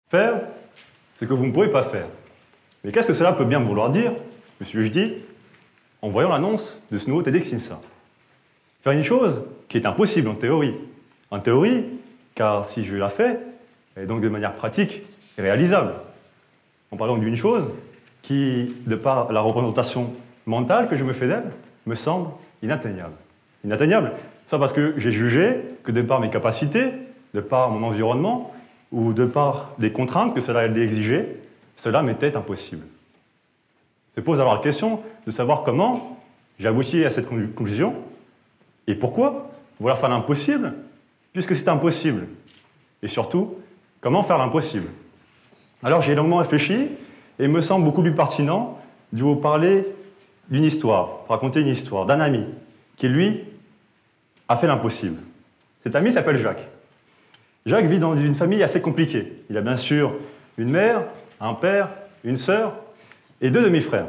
Faire ce que vous ne pouvez pas faire. Mais qu'est-ce que cela peut bien vouloir dire, monsieur je dis, en voyant l'annonce de ce nouveau TEDxINSA? Faire une chose qui est impossible en théorie. En théorie, car si je la fais, elle est donc de manière pratique et réalisable. On parle donc d'une chose qui, de par la représentation mentale que je me fais d'elle, me semble inatteignable. Inatteignable, ça parce que j'ai jugé que de par mes capacités, de par mon environnement, ou de par des contraintes que cela allait exiger, cela m'était impossible. Se pose alors la question de savoir comment j'ai abouti à cette conclusion, et pourquoi vouloir faire l'impossible, puisque c'est impossible. Et surtout, comment faire l'impossible? Alors j'ai longuement réfléchi, et il me semble beaucoup plus pertinent de vous parler d'une histoire, raconter une histoire d'un ami, qui lui a fait l'impossible. Cet ami s'appelle Jacques. Jacques vit dans une famille assez compliquée. Il a bien sûr une mère, un père, une sœur et 2 demi-frères.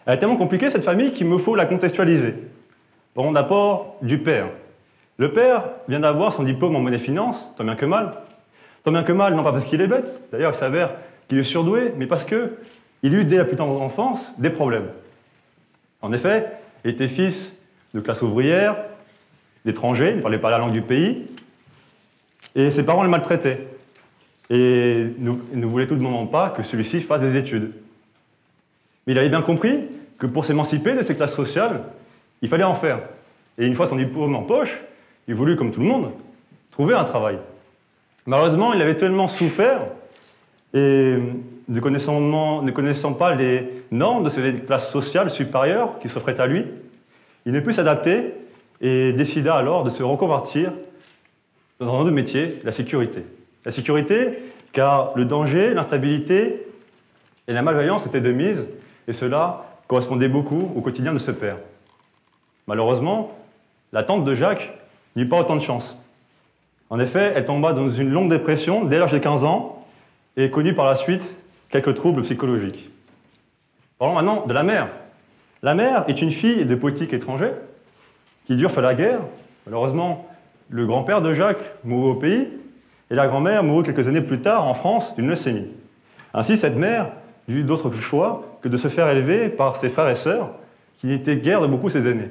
Elle est tellement compliquée, cette famille, qu'il me faut la contextualiser. Bon, d'abord, du père. Le père vient d'avoir son diplôme en monnaie-finance, tant bien que mal. Tant bien que mal, non pas parce qu'il est bête, d'ailleurs il s'avère qu'il est surdoué, mais parce qu'il eut dès la plus tendre enfance des problèmes. En effet, il était fils de classe ouvrière, d'étrangers, il ne parlait pas la langue du pays, et ses parents le maltraitaient. Et ne voulaient tout de même pas que celui-ci fasse des études. Mais il avait bien compris que pour s'émanciper de ces classes sociales, il fallait en faire. Et une fois son diplôme en poche, il voulut, comme tout le monde, trouver un travail. Malheureusement, il avait tellement souffert, et ne connaissant pas les normes de ces classes sociales supérieures qui s'offraient à lui, il ne put s'adapter et décida alors de se reconvertir dans un autre métier, la sécurité. La sécurité, car le danger, l'instabilité et la malveillance étaient de mise, et cela correspondait beaucoup au quotidien de ce père. Malheureusement, la tante de Jacques n'eut pas autant de chance. En effet, elle tomba dans une longue dépression dès l'âge de 15 ans et connut par la suite quelques troubles psychologiques. Parlons maintenant de la mère. La mère est une fille de politique étranger qui dure fait la guerre. Malheureusement, le grand-père de Jacques mourut au pays et la grand-mère mourut quelques années plus tard en France d'une leucémie. Ainsi, cette mère n'eut d'autre choix que de se faire élever par ses frères et sœurs qui n'étaient guère de beaucoup ses aînés.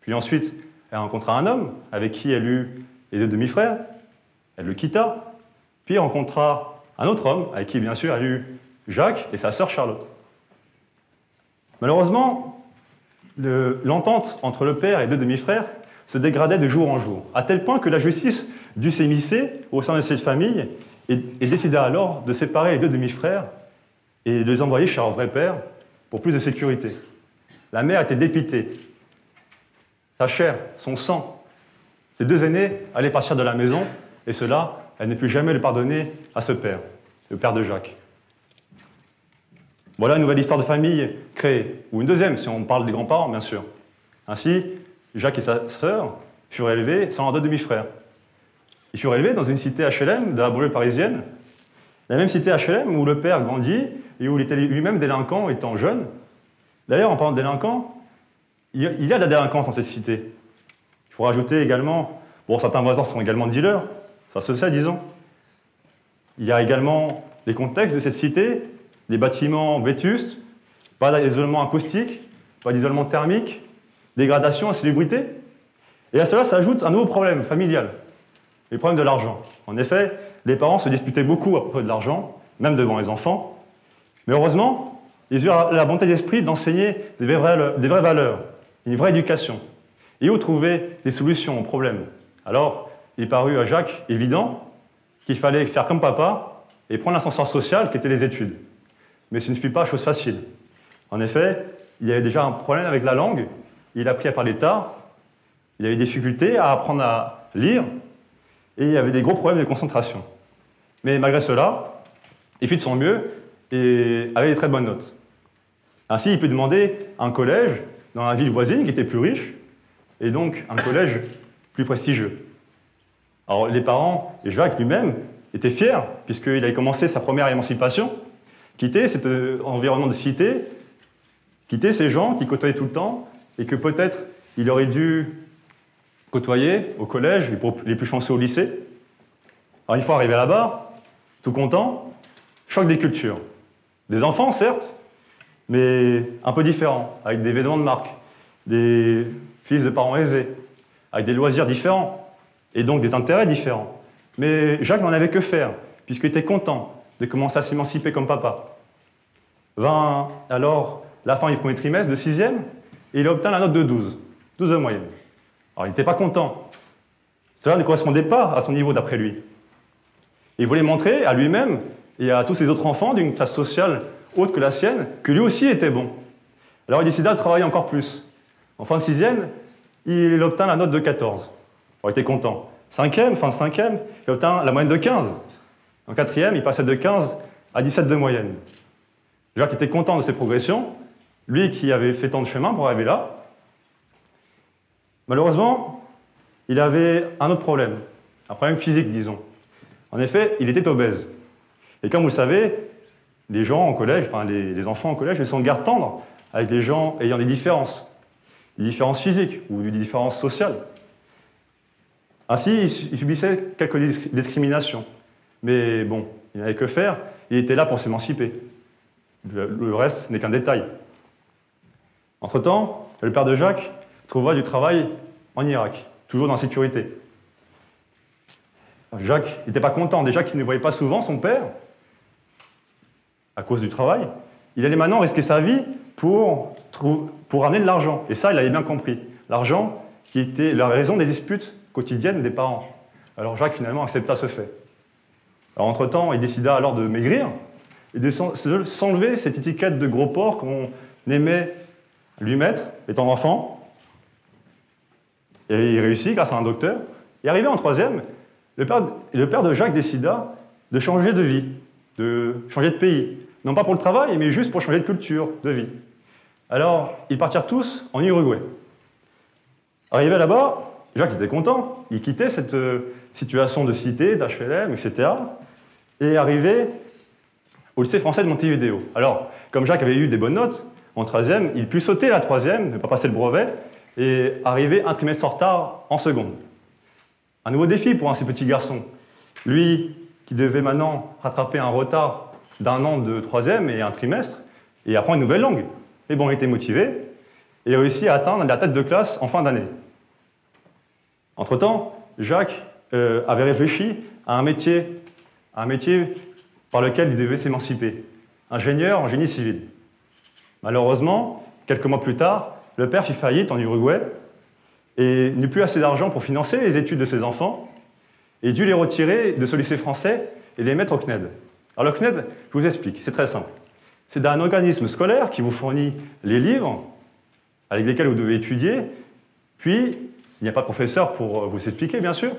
Puis ensuite, elle rencontra un homme avec qui elle eut les 2 demi-frères, elle le quitta, puis elle rencontra un autre homme avec qui, bien sûr, elle eut Jacques et sa sœur Charlotte. Malheureusement, l'entente entre le père et 2 demi-frères se dégradait de jour en jour, à tel point que la justice dut s'immiscer au sein de cette famille et décida alors de séparer les 2 demi-frères et de les envoyer chez leur vrai père pour plus de sécurité. La mère était dépitée. Sa chair, son sang, ses 2 aînés allaient partir de la maison, et cela, elle ne put jamais le pardonner à ce père, le père de Jacques. Voilà une nouvelle histoire de famille créée, ou une deuxième, si on parle des grands-parents, bien sûr. Ainsi, Jacques et sa sœur furent élevés sans leurs 2 demi-frères. Ils furent élevés dans une cité HLM de la banlieue parisienne, la même cité HLM où le père grandit et où il était lui-même délinquant étant jeune. D'ailleurs, en parlant de délinquants, il y a de la délinquance dans cette cité. Il faut rajouter également, bon, certains voisins sont également dealers, ça se sait, disons. Il y a également les contextes de cette cité, des bâtiments vétustes, pas d'isolement acoustique, pas d'isolement thermique, dégradation, insalubrité. Et à cela s'ajoute un nouveau problème familial, le problème de l'argent. En effet, les parents se disputaient beaucoup à propos de l'argent, même devant les enfants. Mais heureusement, ils eurent la bonté d'esprit d'enseigner des vraies valeurs, une vraie éducation. Et où trouver des solutions aux problèmes? Alors, il parut à Jacques évident qu'il fallait faire comme papa et prendre l'ascenseur social qui était les études. Mais ce ne fut pas chose facile. En effet, il y avait déjà un problème avec la langue, il apprit à parler tard, il avait des difficultés à apprendre à lire, et il y avait des gros problèmes de concentration. Mais malgré cela, il fit de son mieux et avait des très bonnes notes. Ainsi, il put demander un collège dans la ville voisine qui était plus riche, et donc un collège plus prestigieux. Alors les parents, et Jacques lui-même, étaient fiers, puisqu'il avait commencé sa première émancipation, quitter cet environnement de cité, quitter ces gens qui côtoyaient tout le temps, et que peut-être il aurait dû côtoyer au collège, les plus chanceux au lycée. Alors une fois arrivé là-bas, tout content, choc des cultures. Des enfants, certes, mais un peu différents, avec des vêtements de marque, des fils de parents aisés, avec des loisirs différents, et donc des intérêts différents. Mais Jacques n'en avait que faire, puisqu'il était content de commencer à s'émanciper comme papa. Vint alors la fin du premier trimestre de 6e, et il obtint la note de 12 de moyenne. Alors il n'était pas content. Cela ne correspondait pas à son niveau d'après lui. Il voulait montrer à lui-même et à tous ses autres enfants d'une classe sociale autre que la sienne que lui aussi était bon. Alors il décida de travailler encore plus. En fin de 6e, il obtint la note de 14. Alors il était content. 5e, fin de 5e, il obtint la moyenne de 15. En 4e, il passait de 15 à 17 de moyenne. Jacques était content de ses progressions, lui qui avait fait tant de chemin pour arriver là. Malheureusement, il avait un autre problème physique, disons. En effet, il était obèse. Et comme vous le savez, les gens en collège, enfin les enfants en collège, ils sont en garde tendre avec les gens ayant des différences physiques ou des différences sociales. Ainsi, il subissait quelques discriminations. Mais bon, il n'avait que faire, il était là pour s'émanciper. Le reste, ce n'est qu'un détail. Entre-temps, le père de Jacques trouva du travail en Irak, toujours dans la sécurité. Jacques n'était pas content, déjà qu'il ne voyait pas souvent son père, à cause du travail. Il allait maintenant risquer sa vie pour ramener de l'argent. Et ça, il avait bien compris. L'argent qui était la raison des disputes quotidiennes des parents. Alors Jacques, finalement, accepta ce fait. Alors, entre-temps, il décida alors de maigrir et de s'enlever cette étiquette de gros porc qu'on aimait lui mettre, étant enfant. Et il réussit grâce à un docteur. Et arrivé en 3e, le père de Jacques décida de changer de vie, de changer de pays. Non pas pour le travail, mais juste pour changer de culture, de vie. Alors, ils partirent tous en Uruguay. Arrivé là-bas, Jacques était content. Il quittait cette situation de cité, d'HLM, etc. Et arrivé au lycée français de Montevideo. Alors, comme Jacques avait eu des bonnes notes, en 3e, il put sauter la 3e, ne pas passer le brevet, et arriver un trimestre en retard en seconde. Un nouveau défi pour un de ces petits garçons. Lui, qui devait maintenant rattraper un retard d'un an de 3e et un trimestre, et apprendre une nouvelle langue. Mais bon, il était motivé, et il a réussi à atteindre la tête de classe en fin d'année. Entre-temps, Jacques avait réfléchi à un métier par lequel il devait s'émanciper. Ingénieur en génie civil. Malheureusement, quelques mois plus tard, le père fit faillite en Uruguay et n'eut plus assez d'argent pour financer les études de ses enfants et dut les retirer de ce lycée français et les mettre au CNED. Alors le CNED, je vous explique, c'est très simple. C'est un organisme scolaire qui vous fournit les livres avec lesquels vous devez étudier, puis il n'y a pas de professeur pour vous expliquer, bien sûr.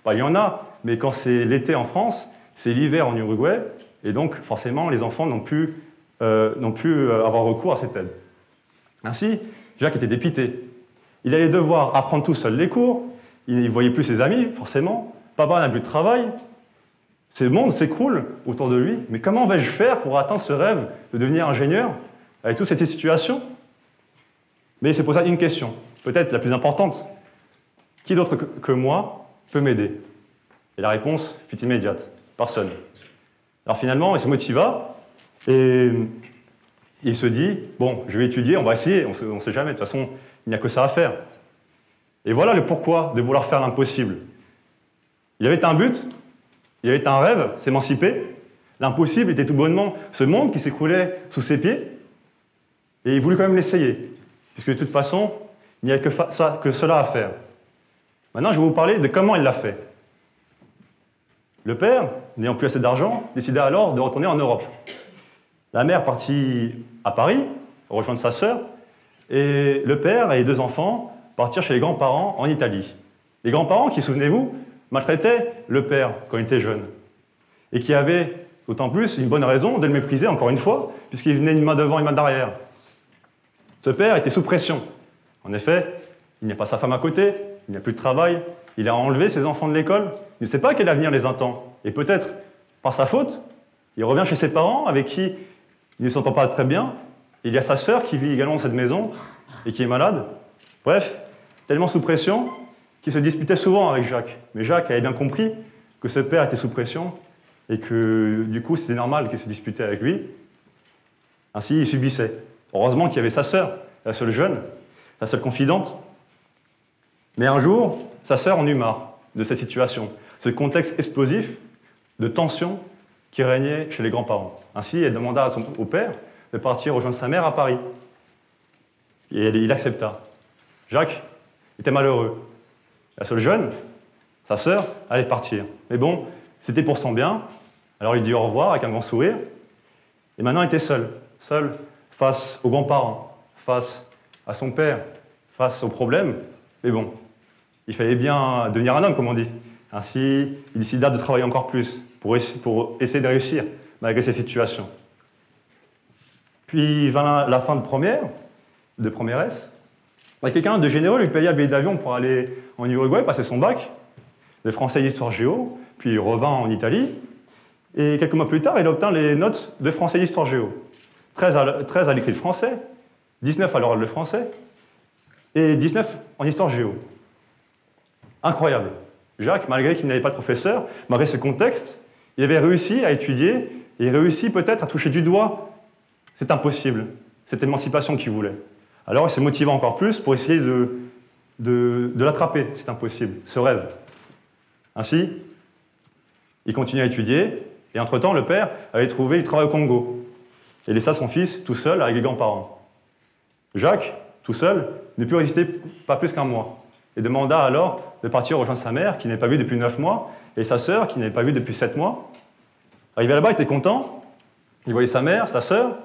Enfin, il y en a, mais quand c'est l'été en France, c'est l'hiver en Uruguay, et donc forcément les enfants n'ont pu avoir recours à cette aide. Ainsi, Jacques était dépité. Il allait devoir apprendre tout seul les cours, il ne voyait plus ses amis, forcément, papa n'a plus de travail, ce monde s'écroule autour de lui, mais comment vais-je faire pour atteindre ce rêve de devenir ingénieur avec toute cette situation? Mais c'est pour ça une question, peut-être la plus importante. Qui d'autre que moi peut m'aider? Et la réponse fut immédiate, personne. Alors finalement, il se motiva et il se dit, bon, je vais étudier, on va essayer, on ne sait jamais, de toute façon, il n'y a que ça à faire. Et voilà le pourquoi de vouloir faire l'impossible. Il y avait un but, il y avait un rêve, s'émanciper. L'impossible était tout bonnement ce monde qui s'écroulait sous ses pieds, et il voulut quand même l'essayer, puisque de toute façon, il n'y avait que cela à faire. Maintenant, je vais vous parler de comment il l'a fait. Le père, n'ayant plus assez d'argent, décida alors de retourner en Europe. La mère partit à Paris, rejoindre sa sœur, et le père et les deux enfants partirent chez les grands-parents en Italie. Les grands-parents qui, souvenez-vous, maltraitaient le père quand il était jeune, et qui avaient d'autant plus une bonne raison de le mépriser, encore une fois, puisqu'il venait une main devant et une main derrière. Ce père était sous pression. En effet, il n'y a pas sa femme à côté, il n'y a plus de travail, il a enlevé ses enfants de l'école, il ne sait pas quel avenir les attend. Et peut-être, par sa faute, il revient chez ses parents avec qui il ne s'entend pas très bien. Il y a sa sœur qui vit également dans cette maison et qui est malade. Bref, tellement sous pression qu'il se disputait souvent avec Jacques. Mais Jacques avait bien compris que ce père était sous pression et que du coup c'était normal qu'il se disputait avec lui. Ainsi, il subissait. Heureusement qu'il y avait sa sœur, la seule jeune, la seule confidente. Mais un jour, sa sœur en eut marre de cette situation, ce contexte explosif de tension qui régnait chez les grands-parents. Ainsi, elle demanda au père de partir rejoindre sa mère à Paris. Et il accepta. Jacques était malheureux. La seule jeune, sa sœur, allait partir. Mais bon, c'était pour son bien. Alors il dit au revoir avec un grand sourire. Et maintenant, il était seul. Seul face aux grands-parents, face à son père, face aux problèmes. Mais bon, il fallait bien devenir un homme, comme on dit. Ainsi, il décida de travailler encore plus pour essayer de réussir malgré ces situations. Puis vint la fin de première S. Quelqu'un de généreux lui paya le billet d'avion pour aller en Uruguay, passer son bac de français et d'histoire géo, puis il revint en Italie. Et quelques mois plus tard, il obtint les notes de français et d'histoire géo. 13 à l'écrit de français, 19 à l'oral de français, et 19 en histoire géo. Incroyable. Jacques, malgré qu'il n'avait pas de professeur, malgré ce contexte, il avait réussi à étudier et réussi peut-être à toucher du doigt cet impossible, cette émancipation qu'il voulait. Alors il se motiva encore plus pour essayer de l'attraper, cet impossible, ce rêve. Ainsi, il continue à étudier, et entre-temps, le père avait trouvé du travail au Congo, et laissa son fils tout seul avec les grands-parents. Jacques, tout seul, ne put résister pas plus qu'un mois, et demanda alors de partir rejoindre sa mère, qui n'avait pas vu depuis 9 mois, et sa sœur, qui n'avait pas vu depuis 7 mois. Arrivé là-bas, il était content, il voyait sa mère, sa sœur.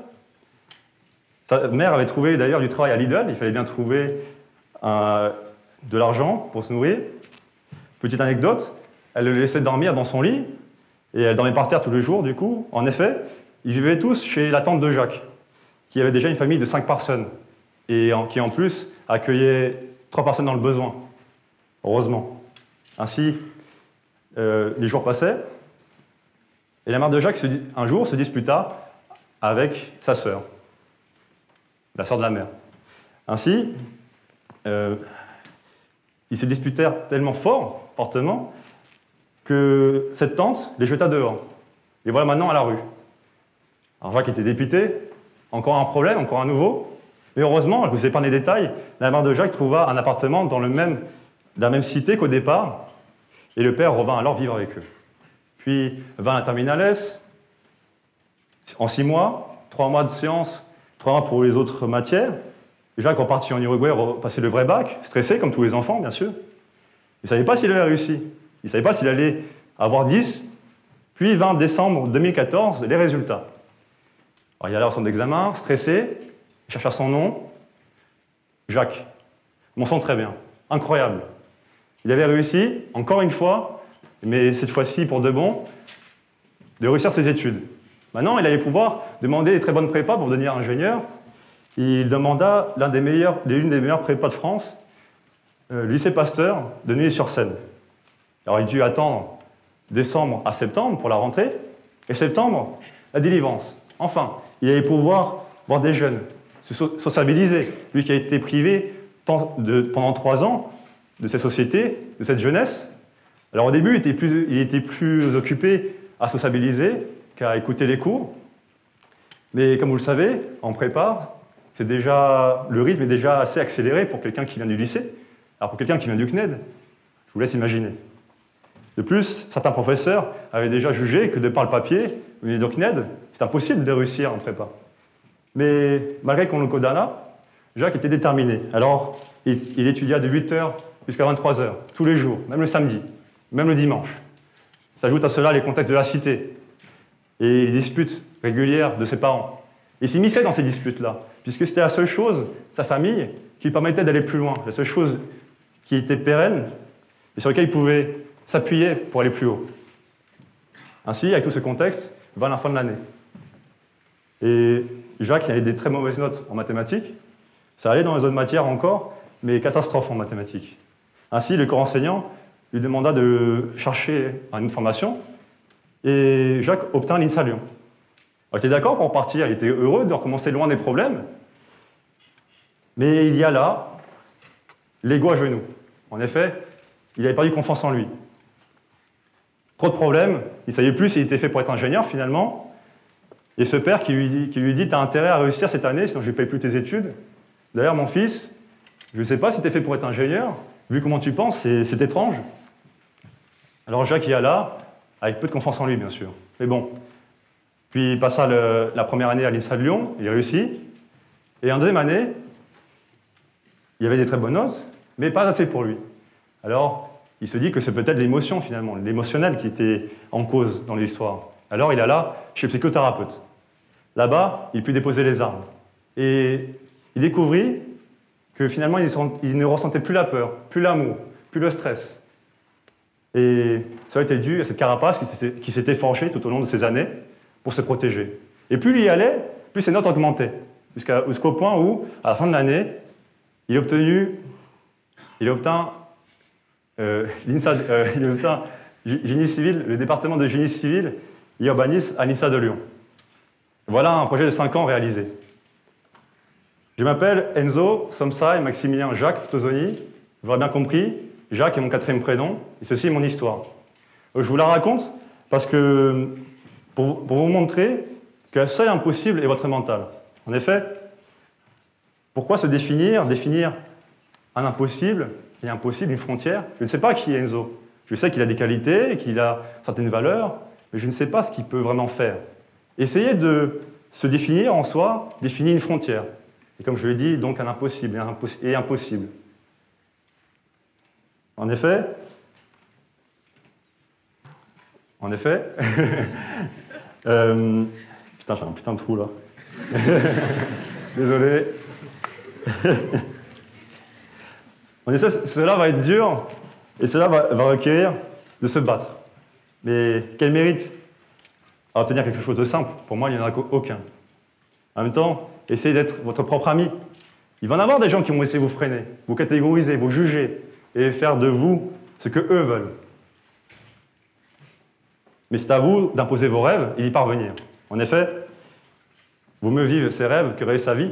Sa mère avait trouvé d'ailleurs du travail à Lidl, il fallait bien trouver de l'argent pour se nourrir. Petite anecdote, elle le laissait dormir dans son lit, et elle dormait par terre tous les jours, du coup. En effet, ils vivaient tous chez la tante de Jacques, qui avait déjà une famille de 5 personnes, et qui en plus accueillait 3 personnes dans le besoin. Heureusement. Ainsi, les jours passaient, et la mère de Jacques, un jour, se disputa avec sa sœur, la sœur de la mère. Ainsi, ils se disputèrent tellement fortement, que cette tante les jeta dehors. Et voilà maintenant à la rue. Alors Jacques était dépité, encore un problème, encore un nouveau. Mais heureusement, je vous épargne les détails, la mère de Jacques trouva un appartement dans la même cité qu'au départ, et le père revint alors vivre avec eux. Puis vint la terminale S, en 6 mois, 3 mois de séance, 3 mois pour les autres matières. Jacques repartit en Uruguay, repasser le vrai bac, stressé comme tous les enfants, bien sûr. Il ne savait pas s'il avait réussi. Il ne savait pas s'il allait avoir 10. Puis, 20 décembre 2014, les résultats. Alors, il allait à son examen, stressé, il chercha son nom. Jacques. Mon son très bien. Incroyable. Il avait réussi, encore une fois, mais cette fois-ci pour de bon, de réussir ses études. Maintenant, il allait pouvoir demander des très bonnes prépas pour devenir ingénieur. Il demanda l'une des meilleures prépas de France, le lycée Pasteur de Neuilly-sur-Seine. Alors il dut attendre décembre à septembre pour la rentrée, et septembre, la délivrance. Enfin, il allait pouvoir voir des jeunes, se sociabiliser, lui qui a été privé pendant 3 ans de cette société, de cette jeunesse. Alors au début, il était plus occupé à sociabiliser qu'à écouter les cours. Mais comme vous le savez, en prépa, le rythme est déjà assez accéléré pour quelqu'un qui vient du lycée. Alors pour quelqu'un qui vient du CNED, je vous laisse imaginer. De plus, certains professeurs avaient déjà jugé que de par le papier, au niveau du CNED, c'est impossible de réussir en prépa. Mais malgré qu'on le condamna, Jacques était déterminé. Alors, il étudia de 8h jusqu'à 23h, tous les jours, même le samedi, même le dimanche. S'ajoutent à cela les contextes de la cité et les disputes régulières de ses parents. Il s'immisçait dans ces disputes-là, puisque c'était la seule chose, sa famille, qui lui permettait d'aller plus loin, la seule chose qui était pérenne et sur laquelle il pouvait s'appuyer pour aller plus haut. Ainsi, avec tout ce contexte, vint la fin de l'année. Et Jacques avait des très mauvaises notes en mathématiques. Ça allait dans les autres matières encore, mais catastrophe en mathématiques. Ainsi, le corps enseignant lui demanda de chercher une formation, et Jacques obtint l'INSA Lyon. Il était d'accord pour partir, il était heureux de recommencer loin des problèmes, mais il y a là l'ego à genoux. En effet, il avait perdu confiance en lui. Trop de problèmes, il ne savait plus s'il était fait pour être ingénieur finalement. Et ce père qui lui dit, tu as intérêt à réussir cette année, sinon je ne paye plus tes études. D'ailleurs, mon fils, je ne sais pas si tu es fait pour être ingénieur, vu comment tu penses, c'est étrange. Alors Jacques y alla, avec peu de confiance en lui, bien sûr. Mais bon. Puis il passa la première année à l'INSA de Lyon, il réussit. Et en deuxième année, il y avait des très bonnes notes, mais pas assez pour lui. Alors, il se dit que c'est peut-être l'émotion, finalement, l'émotionnel qui était en cause dans l'histoire. Alors, il alla chez le psychothérapeute. Là-bas, il put déposer les armes. Et il découvrit que finalement, il ne ressentait plus la peur, plus l'amour, plus le stress. Et ça a été dû à cette carapace qui s'était forgée tout au long de ces années pour se protéger. Et plus il y allait, plus ses notes augmentaient, jusqu'au point où, à la fin de l'année, il obtint génie civil, le département de génie civil et urbanisme à l'INSA de Lyon. Voilà un projet de 5 ans réalisé. Je m'appelle Enzo Somsai Maximilien Jacques Tozoni. Vous l'aurez bien compris, Jacques est mon 4e prénom, et ceci est mon histoire. Je vous la raconte parce que, pour vous montrer que le seuil impossible est votre mental. En effet, pourquoi se définir un impossible et impossible, une frontière? Je ne sais pas qui est Enzo. Je sais qu'il a des qualités, qu'il a certaines valeurs, mais je ne sais pas ce qu'il peut vraiment faire. Essayez de se définir en soi, définir une frontière. Et comme je l'ai dit, donc un impossible et impossible. En effet, putain, j'ai un putain de trou là. Désolé. En effet, cela va être dur et cela va requérir de se battre. Mais quel mérite à obtenir quelque chose de simple? Pour moi, il n'y en a aucun. En même temps, essayez d'être votre propre ami. Il va y en avoir des gens qui vont essayer de vous freiner, vous catégoriser, vous juger et faire de vous ce que eux veulent. Mais c'est à vous d'imposer vos rêves et d'y parvenir. En effet, vaut mieux vivre ses rêves que rêver sa vie.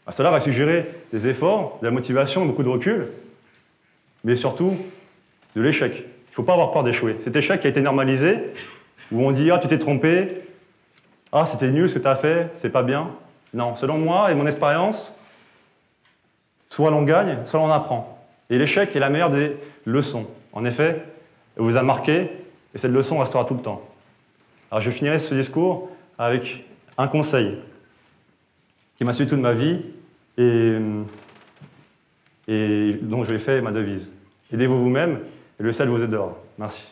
Cela va suggérer des efforts, de la motivation, beaucoup de recul, mais surtout de l'échec. Il ne faut pas avoir peur d'échouer. Cet échec qui a été normalisé, où on dit « Ah, tu t'es trompé. Ah, c'était nul ce que tu as fait, c'est pas bien. » Non, selon moi et mon expérience, soit l'on gagne, soit l'on apprend. Et l'échec est la meilleure des leçons. En effet, elle vous a marqué, et cette leçon restera tout le temps. Alors je finirai ce discours avec un conseil qui m'a suivi toute ma vie, et dont je l'ai fait ma devise. Aidez-vous vous-même, et le ciel vous aidera. Merci.